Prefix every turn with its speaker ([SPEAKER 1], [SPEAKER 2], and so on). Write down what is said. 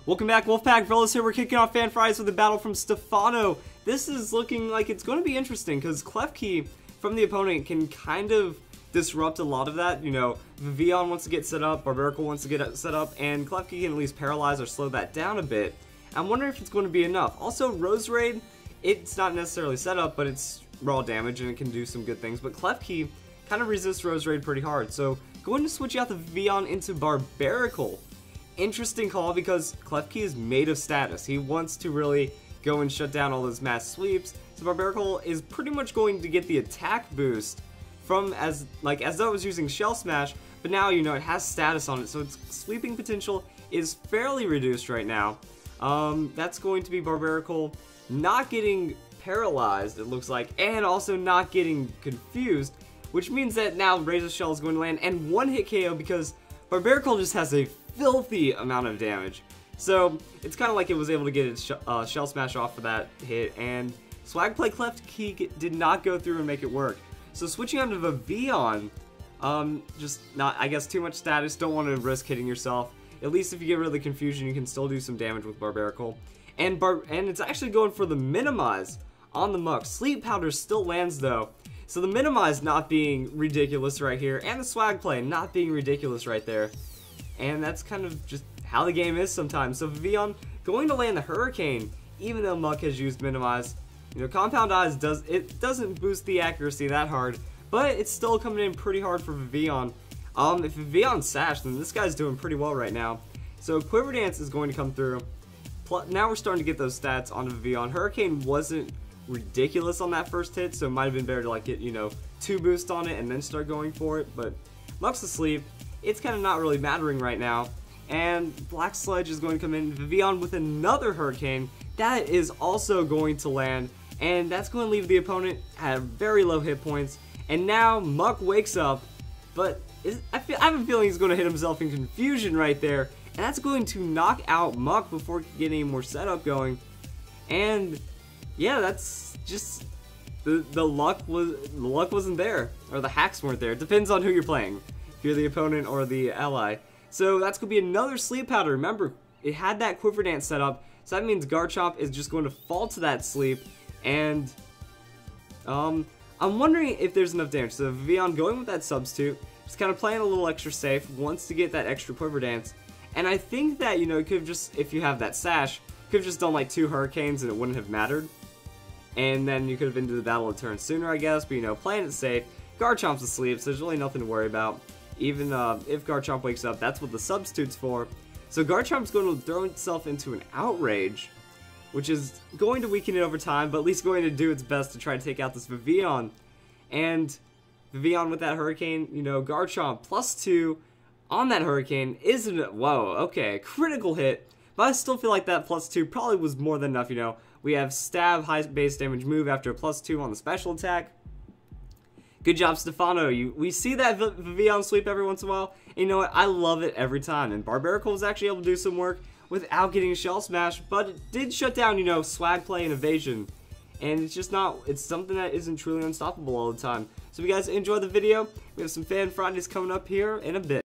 [SPEAKER 1] Welcome back, Wolfpack fellas here. We're kicking off Fan Fridays with a battle from Stefano. This is looking like it's going to be interesting because Klefki from the opponent can kind of disrupt a lot of that. You know, Vivian wants to get set up, Barbarical wants to get set up, and Klefki can at least paralyze or slow that down a bit. I'm wondering if it's going to be enough. Also, Rose Raid, it's not necessarily set up, but it's raw damage and it can do some good things. But Klefki kind of resists Rose Raid pretty hard, so going to switch out the Vivian into Barbarical. Interesting call because Klefki is made of status. He wants to really go and shut down all those mass sweeps. So Barbarical is pretty much going to get the attack boost from as though it was using Shell Smash, but now you know it has status on it, so its sweeping potential is fairly reduced right now. That's going to be Barbarical not getting paralyzed, it looks like, and also not getting confused, which means that now Razor Shell is going to land and one hit KO because Barbarical just has a filthy amount of damage. So it's kind of like it was able to get its Shell Smash off for that hit, and SwagPlay Klefki did not go through and make it work. So switching on to Vivian, just not, I guess, too much status, don't want to risk hitting yourself. At least if you get rid of the confusion, you can still do some damage with Barbarical. And it's actually going for the Minimize on the Muck. Sleep Powder still lands though, so the Minimize not being ridiculous right here, and the SwagPlay not being ridiculous right there. And that's kind of just how the game is sometimes. So Vivian going to land the Hurricane, even though Muck has used Minimize. You know, Compound Eyes doesn't boost the accuracy that hard, but it's still coming in pretty hard for Vivian. If Vivian Sash, then this guy's doing pretty well right now. So Quiver Dance is going to come through. Now we're starting to get those stats on Vivian. Hurricane wasn't ridiculous on that first hit, so it might have been better to like get, you know, 2 boosts on it and then start going for it, but Muck's asleep. It's kind of not really mattering right now. And Black Sludge is going to come in. Vivian with another Hurricane. That is also going to land. And that's going to leave the opponent at very low hit points. And now Muck wakes up. But I have a feeling he's going to hit himself in confusion right there. And that's going to knock out Muck before getting any more setup going. And yeah, that's just the luck wasn't there. Or the hacks weren't there. It depends on who you're playing. If you're the opponent or the ally. So that's going to be another Sleep Powder. Remember, it had that Quiver Dance set up, so that means Garchomp is just going to fall to that sleep, and I'm wondering if there's enough damage. So Vivian going with that Substitute, just kind of playing a little extra safe, wants to get that extra Quiver Dance, and I think that, you know, it could have just, if you have that Sash, could have just done like 2 Hurricanes and it wouldn't have mattered, and then you could have ended the battle a turn sooner, I guess, but you know, playing it safe. Garchomp's asleep, so there's really nothing to worry about. Even if Garchomp wakes up, that's what the Substitute's for. So Garchomp's going to throw itself into an Outrage, which is going to weaken it over time, but at least going to do its best to try to take out this Vivian. And Vivian with that Hurricane, you know, Garchomp +2 on that Hurricane isn't it? Whoa, okay, critical hit. But I still feel like that +2 probably was more than enough, you know. We have Stab, high base damage move after a +2 on the special attack. Good job, Stefano. We see that Vivian sweep every once in a while. And you know what? I love it every time. And Barbarical was actually able to do some work without getting a Shell Smash, but it did shut down, you know, SwagPlay and Evasion. And it's just not, it's something that isn't truly unstoppable all the time. So if you guys enjoyed the video, we have some Fan Fridays coming up here in a bit.